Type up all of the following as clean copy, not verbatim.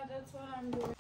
That's what I'm doing.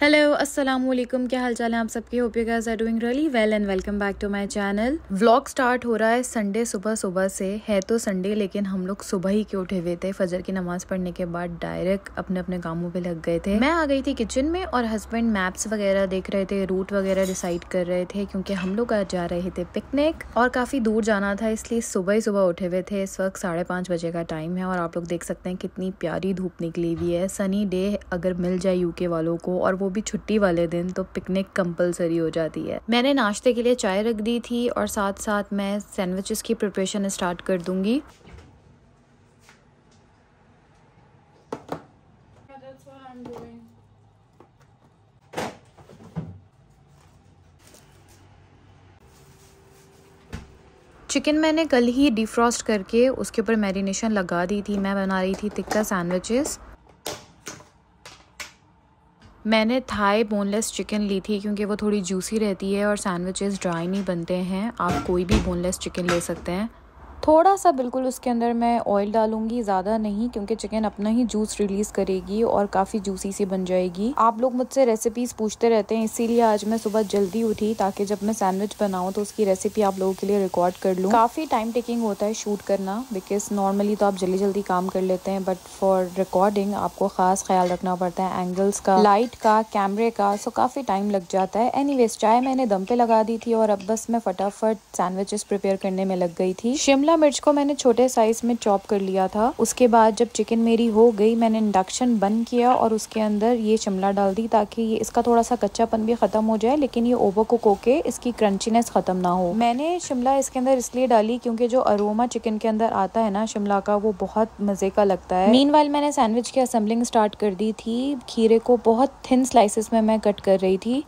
Hello अस्सलाम वालेकुम, क्या हाल चाल है आप सबके। Hope you guys are doing really well and welcome back to my channel. Vlog start हो रहा है संडे सुबह से। है तो संडे लेकिन हम लोग सुबह ही के उठे हुए थे। फजर की नमाज पढ़ने के बाद डायरेक्ट अपने अपने कामों पे लग गए थे। मैं आ गई थी किचन में और हस्बैंड मैप्स वगैरह देख रहे थे, रूट वगैरह डिसाइड कर रहे थे, क्योंकि हम लोग आज जा रहे थे पिकनिक और काफी दूर जाना था, इसलिए सुबह ही सुबह उठे हुए थे। इस वक्त 5:30 बजे का टाइम है और आप लोग देख सकते हैं कितनी प्यारी धूप निकली हुई है। सनी डे अगर मिल जाए यूके वालों को, और वो भी छुट्टी वाले दिन, तो पिकनिक कंपलसरी हो जाती है। मैंने नाश्ते के लिए चाय रख दी थी और साथ साथ मैं सैंडविचेस की प्रिपरेशन स्टार्ट कर दूंगी। That's what I'm doing. Chicken मैंने कल ही डिफ्रॉस्ट करके उसके ऊपर मैरिनेशन लगा दी थी। मैं बना रही थी टिक्का सैंडविचेस। मैंने थाई बोनलेस चिकन ली थी क्योंकि वो थोड़ी जूसी रहती है और सैंडविचेस ड्राई नहीं बनते हैं। आप कोई भी बोनलेस चिकन ले सकते हैं। थोड़ा सा बिल्कुल उसके अंदर मैं ऑयल डालूंगी, ज़्यादा नहीं, क्योंकि चिकन अपना ही जूस रिलीज़ करेगी और काफ़ी जूसी सी बन जाएगी। आप लोग मुझसे रेसिपीज़ पूछते रहते हैं, इसीलिए आज मैं सुबह जल्दी उठी ताकि जब मैं सैंडविच बनाऊं तो उसकी रेसिपी आप लोगों के लिए रिकॉर्ड कर लूँ। काफ़ी टाइम टेकिंग होता है शूट करना, बिकॉज नॉर्मली तो आप जल्दी जल्दी काम कर लेते हैं, बट फॉर रिकॉर्डिंग आपको ख़ास ख्याल रखना पड़ता है एंगल्स का, लाइट का, कैमरे का, सो काफ़ी टाइम लग जाता है। एनीवेज चाय मैंने दम पे लगा दी थी और अब बस मैं फटाफट सैंडविचेस प्रिपेयर करने में लग गई थी। शिमला मिर्च को मैंने छोटे साइज में चॉप कर लिया था। उसके बाद जब चिकन मेरी हो गई, मैंने इंडक्शन बंद किया और उसके अंदर ये शिमला डाल दी ताकि ये इसका थोड़ा सा कच्चापन भी खत्म हो जाए, लेकिन ये ओवर कुक होके इसकी क्रंचीनेस खत्म ना हो। मैंने शिमला इसके अंदर इसलिए डाली क्योंकि जो अरोमा चिकन के अंदर आता है ना शिमला का, वो बहुत मजे का लगता है। मीनवाइल मैंने सैंडविच की असेंबलिंग स्टार्ट कर दी थी। खीरे को बहुत थिन स्लाइसेस में मैं कट कर रही थी।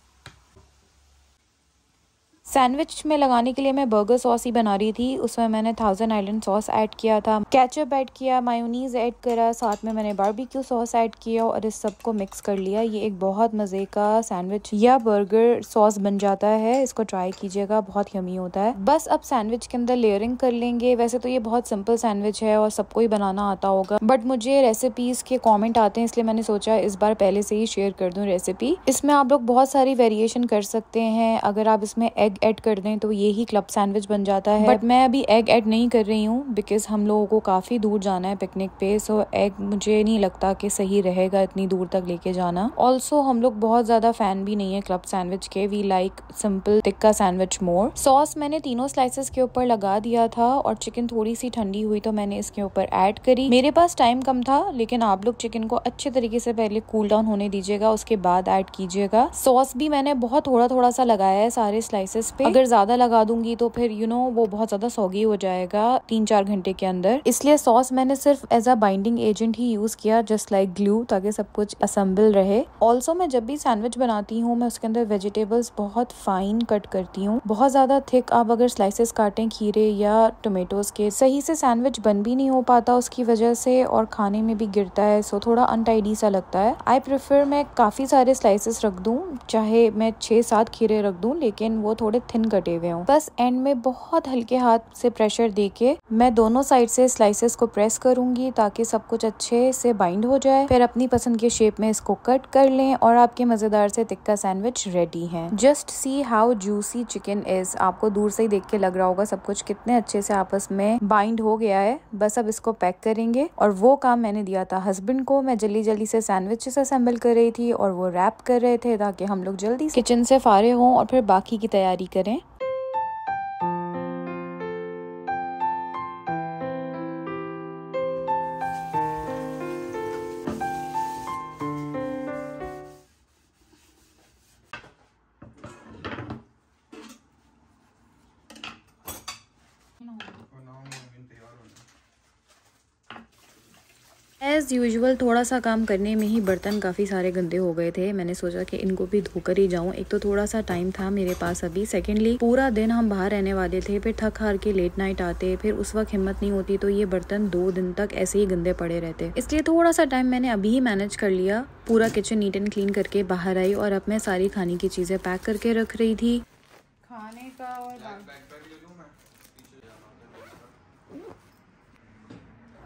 सैंडविच में लगाने के लिए मैं बर्गर सॉस ही बना रही थी। उसमें मैंने 1000 आइलैंड सॉस ऐड किया था, केचप ऐड किया, मायोनीज ऐड करा, साथ में मैंने बारबेक्यू सॉस ऐड किया और इस सब को मिक्स कर लिया। ये एक बहुत मजे का सैंडविच या बर्गर सॉस बन जाता है। इसको ट्राई कीजिएगा, बहुत यमी होता है। बस अब सैंडविच के अंदर लेयरिंग कर लेंगे। वैसे तो ये बहुत सिंपल सैंडविच है और सबको ही बनाना आता होगा, बट मुझे रेसिपीज के कॉमेंट आते हैं, इसलिए मैंने सोचा इस बार पहले से ही शेयर कर दूं रेसिपी। इसमें आप लोग बहुत सारी वेरिएशन कर सकते हैं। अगर आप इसमें एग ऐड कर दें तो ये ही क्लब सैंडविच बन जाता है, बट मैं अभी एग ऐड नहीं कर रही हूँ बिकॉज हम लोगों को काफी दूर जाना है पिकनिक पे। सो एग मुझे नहीं लगता कि सही रहेगा इतनी दूर तक लेके जाना। ऑल्सो हम लोग बहुत ज्यादा फैन भी नहीं है क्लब सैंडविच के। We like simple tikka sandwich more. Sauce मैंने तीनों स्लाइसेस के ऊपर लगा दिया था और चिकन थोड़ी सी ठंडी हुई तो मैंने इसके ऊपर ऐड करी। मेरे पास टाइम कम था, लेकिन आप लोग चिकन को अच्छे तरीके से पहले कूल डाउन होने दीजिएगा, उसके बाद ऐड कीजिएगा। सॉस भी मैंने बहुत थोड़ा थोड़ा सा लगाया है सारे स्लाइसेस पे। अगर ज्यादा लगा दूंगी तो फिर वो बहुत ज्यादा सॉगी हो जाएगा 3-4 घंटे के अंदर, इसलिए सॉस मैंने सिर्फ एज अ बाइंडिंग एजेंट ही यूज किया, जस्ट लाइक ग्लू, ताकि सब कुछ असेंबल रहे। ऑल्सो मैं जब भी सैंडविच बनाती हूँ मैं उसके अंदर वेजिटेबल्स बहुत फाइन कट करती हूँ। बहुत ज्यादा थिक आप अगर स्लाइसेस काटें खीरे या टोमेटोज के, सही से सैंडविच बन भी नहीं हो पाता उसकी वजह से और खाने में भी गिरता है, सो थोड़ा अनटाइडी सा लगता है। आई प्रेफर मैं काफी सारे स्लाइसेस रख दूं, चाहे मैं 6-7 खीरे रख दूं, लेकिन वो थोड़े थिन कटे हुए हों। बस एंड में बहुत हल्के हाथ से प्रेशर देके मैं दोनों साइड से स्लाइसेस को प्रेस करूंगी ताकि सब कुछ अच्छे से बाइंड हो जाए। फिर अपनी पसंद के शेप में इसको कट कर लें और आपके मजेदार से टिक्का सैंडविच रेडी है। Just see how juicy chicken is. आपको दूर से ही देख के लग रहा होगा सब कुछ कितने अच्छे से आपस में बाइंड हो गया है। बस अब इसको पैक करेंगे और वो काम मैंने दिया था हस्बैंड को। मैं जल्दी जल्दी से सैंडविचेस असेंबल कर रही थी और वो रैप कर रहे थे ताकि हम लोग जल्दी किचन से फारिग हों और फिर बाकी की तैयारी करें। एज़ यूजुअल थोड़ा सा काम करने में ही बर्तन काफ़ी सारे गंदे हो गए थे। मैंने सोचा कि इनको भी धोकर ही जाऊँ। एक तो थोड़ा सा टाइम था मेरे पास अभी, सेकेंडली पूरा दिन हम बाहर रहने वाले थे, फिर थक हार के लेट नाइट आते, फिर उस वक्त हिम्मत नहीं होती, तो ये बर्तन 2 दिन तक ऐसे ही गंदे पड़े रहते। इसलिए थोड़ा सा टाइम मैंने अभी ही मैनेज कर लिया। पूरा किचन नीट एंड क्लीन करके बाहर आई और अब मैं सारी खाने की चीज़ें पैक करके रख रही थी। खाने का और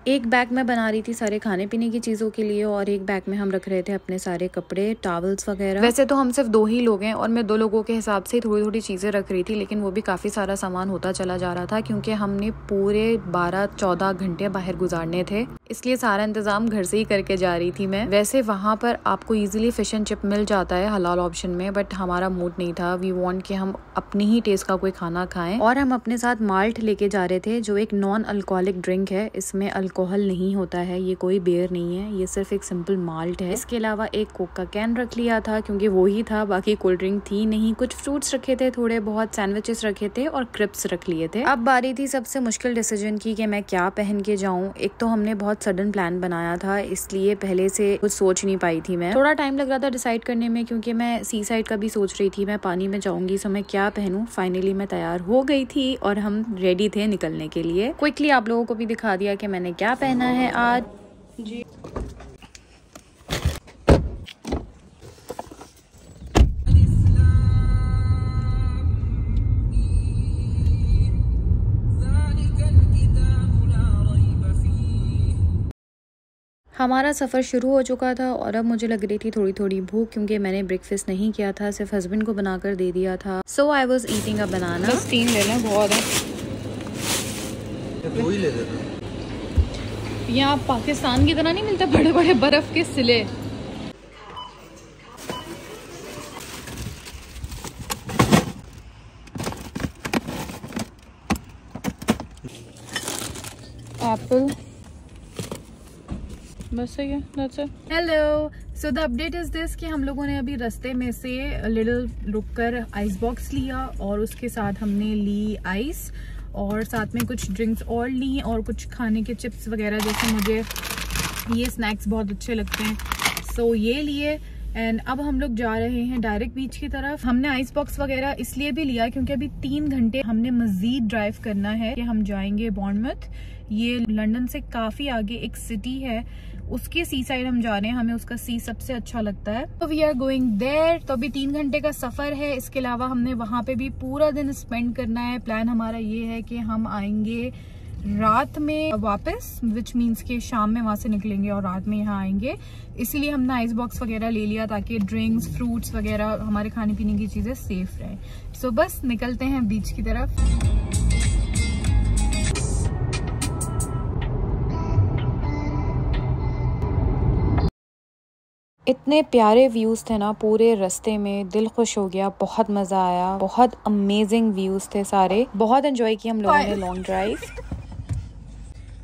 एक बैग में बना रही थी सारे खाने पीने की चीज़ों के लिए और एक बैग में हम रख रहे थे अपने सारे कपड़े, टॉवल्स वगैरह। वैसे तो हम सिर्फ 2 ही लोग हैं और मैं 2 लोगों के हिसाब से थोड़ी थोड़ी चीज़ें रख रही थी, लेकिन वो भी काफ़ी सारा सामान होता चला जा रहा था क्योंकि हमने पूरे 12-14 घंटे बाहर गुजारने थे, इसलिए सारा इंतज़ाम घर से ही करके जा रही थी मैं। वैसे वहाँ पर आपको ईजिली फिश एंड चिप मिल जाता है हलाल ऑप्शन में, बट हमारा मूड नहीं था। वी वॉन्ट कि हम अपनी ही टेस्ट का कोई खाना खाएं और हम अपने साथ माल्ट लेके जा रहे थे जो एक नॉन अल्कोहलिक ड्रिंक है। इसमें अल्कोहल नहीं होता है, ये कोई बियर नहीं है, ये सिर्फ एक सिंपल माल्ट है। इसके अलावा एक कोक का कैन रख लिया था क्योंकि वो ही था, बाकी कोल्ड ड्रिंक थी नहीं। कुछ फ्रूट्स रखे थे, थोड़े बहुत सैंडविचेस रखे थे और क्रिप्स रख लिए थे। अब बारी थी सबसे मुश्किल डिसीजन की कि मैं क्या पहन के जाऊं। एक तो हमने बहुत सडन प्लान बनाया था, इसलिए पहले से कुछ सोच नहीं पाई थी मैं। थोड़ा टाइम लग रहा था डिसाइड करने में क्योंकि मैं सी साइड का भी सोच रही थी, मैं पानी में जाऊंगी सो मैं क्या पहनूं। फाइनली मैं तैयार हो गई थी और हम रेडी थे निकलने के लिए। क्विकली आप लोगों को भी दिखा दिया कि मैंने क्या पहना है आज जी। हमारा सफ़र शुरू हो चुका था और अब मुझे लग रही थी थोड़ी थोड़ी भूख क्योंकि मैंने ब्रेकफास्ट नहीं किया था, सिर्फ हस्बैंड को बनाकर दे दिया था। सो आई वॉज ईटिंग अ बनाना। बस 3 ले लें, बहुत है। दो ही ले लेना। यहाँ पाकिस्तान की तरह नहीं मिलता बड़े बड़े बर्फ के सिले। एप्पल बस सही है। That's it. Hello, so the update is this कि हम लोगों ने अभी रास्ते में से लिटिल रुककर आइस बॉक्स लिया और उसके साथ हमने ली आइस और साथ में कुछ ड्रिंक्स और ली और कुछ खाने के चिप्स वगैरह, जैसे मुझे ये स्नैक्स बहुत अच्छे लगते हैं, सो ये लिए। एंड अब हम लोग जा रहे हैं डायरेक्ट बीच की तरफ। हमने आइस बॉक्स वगैरह इसलिए भी लिया क्योंकि अभी 3 घंटे हमने मजीद ड्राइव करना है कि हम जाएंगे बॉर्नमथ। ये लंदन से काफी आगे एक सिटी है, उसके सी साइड हम जा रहे हैं, हमें उसका सी सबसे अच्छा लगता है, तो वी आर गोइंग देयर। तो अभी 3 घंटे का सफर है। इसके अलावा हमने वहां पे भी पूरा दिन स्पेंड करना है। प्लान हमारा ये है कि हम आएंगे रात में वापस, विच मीन्स के शाम में वहां से निकलेंगे और रात में यहाँ आएंगे। इसीलिए हमने आइस बॉक्स वगैरह ले लिया ताकि ड्रिंक्स, फ्रूट्स वगैरह, हमारे खाने पीने की चीजें सेफ रहे। सो बस निकलते हैं बीच की तरफ। इतने प्यारे व्यूज़ थे ना पूरे रास्ते में, दिल खुश हो गया, बहुत मज़ा आया, बहुत अमेजिंग व्यूज़ थे सारे, बहुत एंजॉय किया हम लोगों ने लॉन्ग ड्राइव।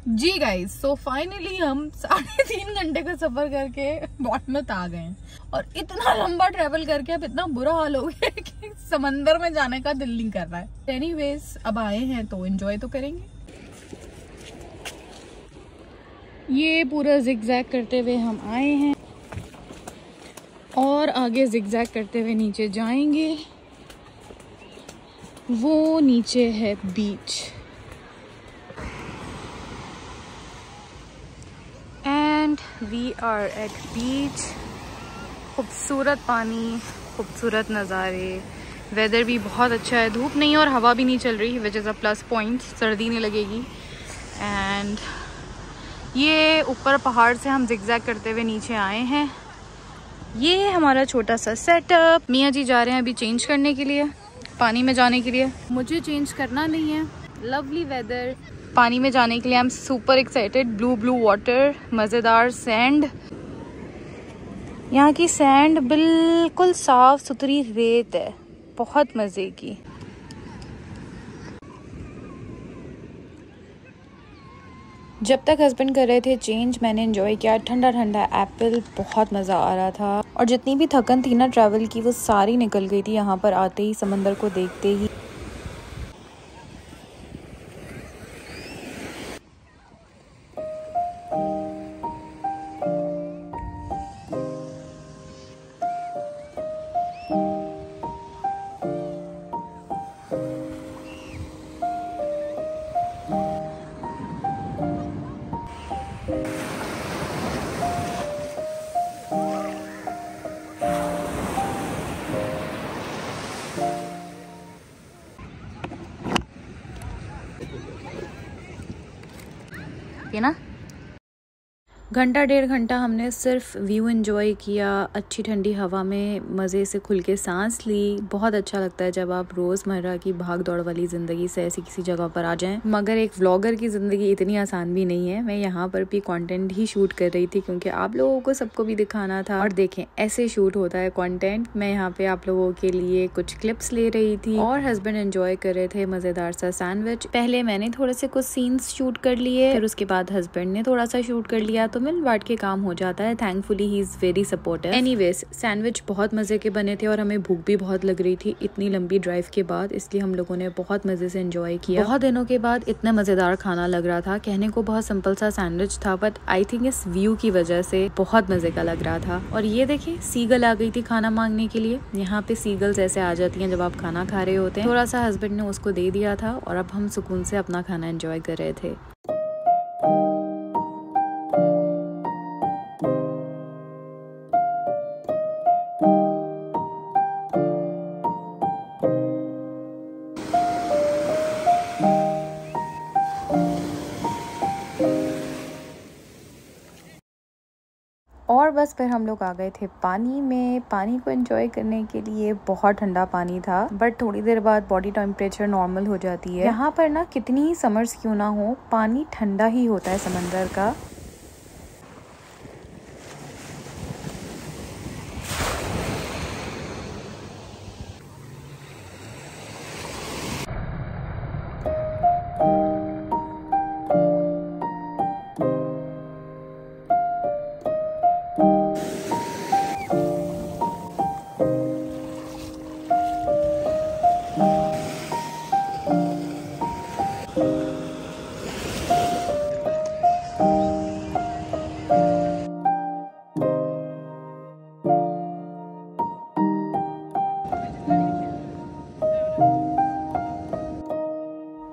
जी गाइज, सो फाइनली हम 3.5 घंटे का सफर करके बॉर्नमथ आ गए हैं और इतना लंबा ट्रेवल करके अब इतना बुरा हाल हो गया कि समंदर में जाने का दिल नहीं कर रहा है। एनीवेज, अब आए हैं तो एंजॉय तो करेंगे। ये पूरा जिगजैग करते हुए हम आए हैं और आगे जिगजैग करते हुए नीचे जाएंगे। वो नीचे है बीच एंड वी आर एट बीच। खूबसूरत पानी, खूबसूरत नज़ारे, वेदर भी बहुत अच्छा है, धूप नहीं और हवा भी नहीं चल रही, which is a plus point, सर्दी नहीं लगेगी। एंड ये ऊपर पहाड़ से हम जिगजैग करते हुए नीचे आए हैं। ये है हमारा छोटा सा सेटअप। मियाँ जी जा रहे हैं अभी चेंज करने के लिए, पानी में जाने के लिए। मुझे चेंज करना नहीं है, लवली वेदर, पानी में जाने के लिए I am super excited. Blue blue water, मज़ेदार सैंड, यहाँ की सैंड बिल्कुल साफ सुथरी रेत है, बहुत मज़े की। जब तक हस्बैंड कर रहे थे चेंज, मैंने एंजॉय किया ठंडा ठंडा एप्पल, बहुत मज़ा आ रहा था और जितनी भी थकन थी ना ट्रैवल की वो सारी निकल गई थी यहाँ पर आते ही, समंदर को देखते ही। घंटा 1.5 घंटा हमने सिर्फ व्यू एंजॉय किया, अच्छी ठंडी हवा में मज़े से खुल के सांस ली। बहुत अच्छा लगता है जब आप रोज़मर्रा की भाग दौड़ वाली ज़िंदगी से ऐसी किसी जगह पर आ जाएं। मगर एक व्लॉगर की ज़िंदगी इतनी आसान भी नहीं है। मैं यहाँ पर भी कंटेंट ही शूट कर रही थी क्योंकि आप लोगों को सबको भी दिखाना था। और देखें ऐसे शूट होता है कंटेंट। मैं यहाँ पे आप लोगों के लिए कुछ क्लिप्स ले रही थी और हस्बैंड एंजॉय कर रहे थे मज़ेदार सा सैंडविच। पहले मैंने थोड़े से कुछ सीन्स शूट कर लिए, फिर उसके बाद हस्बैंड ने थोड़ा सा शूट कर लिया, तो मिल बांट के काम हो जाता है। Thankfully he is very supportive. Anyways sandwich बहुत मजे के बने थे और हमें भूख भी बहुत लग रही थी इतनी लंबी ड्राइव के बाद, इसलिए हम लोगों ने बहुत मजे से एंजॉय किया। बहुत दिनों के बाद इतना मजेदार खाना लग रहा था। कहने को बहुत सिंपल सा सैंडविच था, बट आई थिंक इस व्यू की वजह से बहुत मजे का लग रहा था। और ये देखिए सीगल आ गई थी खाना मांगने के लिए। यहाँ पे सीगल्स ऐसे आ जाती हैं जब आप खाना खा रहे होते हैं। थोड़ा सा हस्बैंड ने उसको दे दिया था और अब हम सुकून से अपना खाना एंजॉय कर रहे थे। और बस फिर हम लोग आ गए थे पानी में। पानी को एंजॉय करने के लिए बहुत ठंडा पानी था, बट थोड़ी देर बाद बॉडी टेम्परेचर नॉर्मल हो जाती है। यहाँ पर ना कितनी ही समर्स क्यों ना हो, पानी ठंडा ही होता है समंदर का।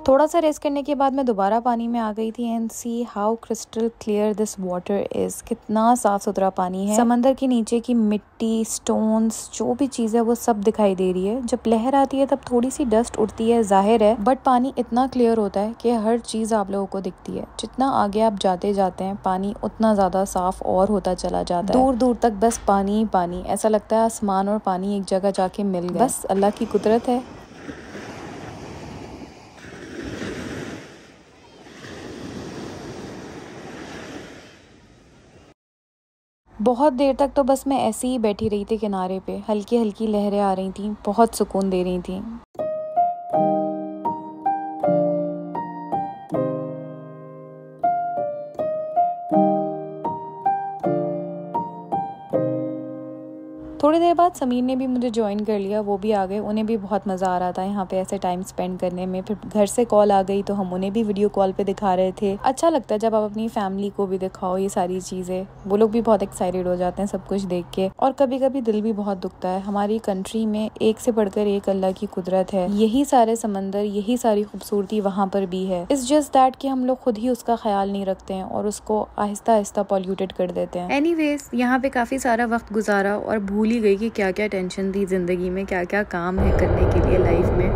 थोड़ा सा रेस्ट करने के बाद मैं दोबारा पानी में आ गई थी and see how crystal clear this water is. कितना साफ सुथरा पानी है। समंदर के नीचे की मिट्टी, स्टोन्स, जो भी चीज़ है वो सब दिखाई दे रही है। जब लहर आती है तब थोड़ी सी डस्ट उड़ती है, जाहिर है, बट पानी इतना क्लियर होता है कि हर चीज़ आप लोगों को दिखती है। जितना आगे आप जाते जाते हैं पानी उतना ज़्यादा साफ और होता चला जाता है। दूर दूर तक बस पानी ही पानी। ऐसा लगता है आसमान और पानी एक जगह जाके मिल गए। बस अल्लाह की कुदरत है। बहुत देर तक तो बस मैं ऐसे ही बैठी रही थी किनारे पे। हल्की हल्की लहरें आ रही थी, बहुत सुकून दे रही थी। थोड़ी देर बाद समीर ने भी मुझे ज्वाइन कर लिया, वो भी आ गए। उन्हें भी बहुत मज़ा आ रहा था यहाँ पे ऐसे टाइम स्पेंड करने में। फिर घर से कॉल आ गई तो हम उन्हें भी वीडियो कॉल पे दिखा रहे थे। अच्छा लगता है जब आप अपनी फैमिली को भी दिखाओ ये सारी चीज़ें। वो लोग भी बहुत एक्साइटेड हो जाते हैं सब कुछ देख के। और कभी कभी दिल भी बहुत दुखता है। हमारी कंट्री में एक से बढ़कर एक अल्लाह की कुदरत है। यही सारे समंदर, यही सारी खूबसूरती वहाँ पर भी है। इट्स जस्ट दैट कि हम लोग खुद ही उसका ख्याल नहीं रखते हैं और उसको आहिस्ता आहिस्ता पॉल्यूटेड कर देते हैं। एनीवेज यहाँ पे काफ़ी सारा वक्त गुजारा और भूल ही गई कि क्या क्या टेंशन थी जिंदगी में, क्या क्या काम है करने के लिए लाइफ में।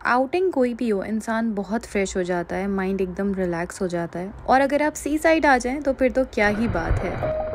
आउटिंग कोई भी हो, इंसान बहुत फ्रेश हो जाता है, माइंड एकदम रिलैक्स हो जाता है। और अगर आप सी साइड आ जाएं तो फिर तो क्या ही बात है।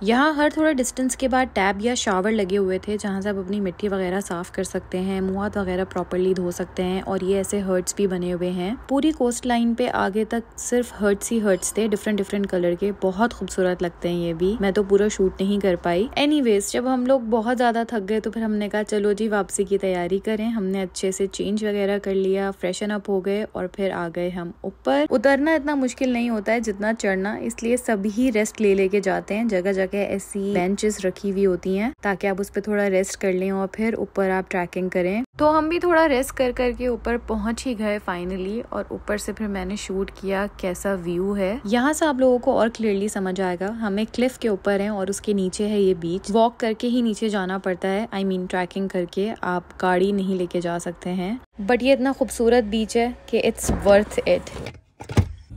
यहाँ हर थोड़ा डिस्टेंस के बाद टैब या शावर लगे हुए थे जहाँ से आप अपनी मिट्टी वगैरह साफ कर सकते हैं, मुँह हाथ वगैरह प्रॉपर्ली धो सकते हैं। और ये ऐसे हर्ट्स भी बने हुए हैं। पूरी कोस्ट लाइन पे आगे तक सिर्फ हर्ट्स ही हर्ट्स थे, डिफरेंट डिफरेंट कलर के। बहुत खूबसूरत लगते हैं ये भी। मैं तो पूरा शूट नहीं कर पाई। एनीवेज जब हम लोग बहुत ज्यादा थक गए तो फिर हमने कहा चलो जी वापसी की तैयारी करें। हमने अच्छे से चेंज वगैरह कर लिया, फ्रेशन अप हो गए और फिर आ गए हम ऊपर। उतरना इतना मुश्किल नहीं होता है जितना चढ़ना, इसलिए सभी रेस्ट ले लेके जाते हैं। जगह जगह ऐसी बेंचेस रखी हुई होती हैं ताकि आप उस पर थोड़ा रेस्ट कर लें और फिर ऊपर आप ट्रैकिंग करें। तो हम भी थोड़ा रेस्ट कर करके ऊपर पहुंच ही गए फाइनली, और ऊपर से फिर मैंने शूट किया कैसा व्यू है। यहाँ से आप लोगों को और क्लियरली समझ आएगा। हम एक क्लिफ के ऊपर हैं और उसके नीचे है ये बीच। वॉक करके ही नीचे जाना पड़ता है, I mean ट्रैकिंग करके, आप गाड़ी नहीं लेके जा सकते हैं। बट ये इतना खूबसूरत बीच है कि इट्स वर्थ इट।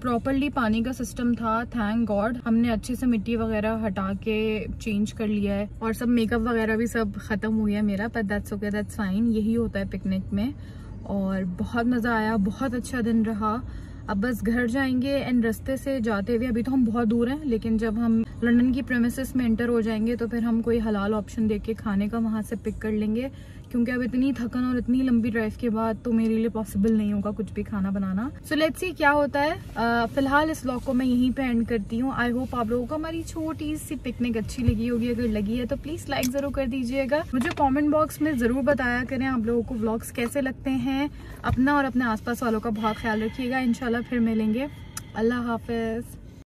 प्रॉपरली पानी का सिस्टम था, थैंक गॉड। हमने अच्छे से मिट्टी वगैरह हटा के चेंज कर लिया है और सब मेकअप वगैरह भी सब खत्म हो गया मेरा, but that's okay, that's fine. यही होता है पिकनिक में। और बहुत मज़ा आया, बहुत अच्छा दिन रहा। अब बस घर जाएंगे एंड रास्ते से जाते हुए, अभी तो हम बहुत दूर हैं, लेकिन जब हम लंदन की प्रेमिसेस में एंटर हो जाएंगे तो फिर हम कोई हलाल ऑप्शन देख के खाने का वहाँ से पिक कर लेंगे, क्योंकि अब इतनी थकन और इतनी लंबी ड्राइव के बाद तो मेरे लिए पॉसिबल नहीं होगा कुछ भी खाना बनाना। सो लेट्स सी क्या होता है। फिलहाल इस व्लॉग को मैं यहीं पे एंड करती हूँ। आई होप आप लोगों को हमारी छोटी सी पिकनिक अच्छी लगी होगी। अगर लगी है तो प्लीज लाइक जरूर कर दीजिएगा। मुझे कमेंट बॉक्स में जरूर बताया करें आप लोगों को व्लॉग्स कैसे लगते हैं। अपना और अपने आसपास वालों का बहुत ख्याल रखिएगा। इंशाल्लाह फिर मिलेंगे। अल्लाह हाफिज।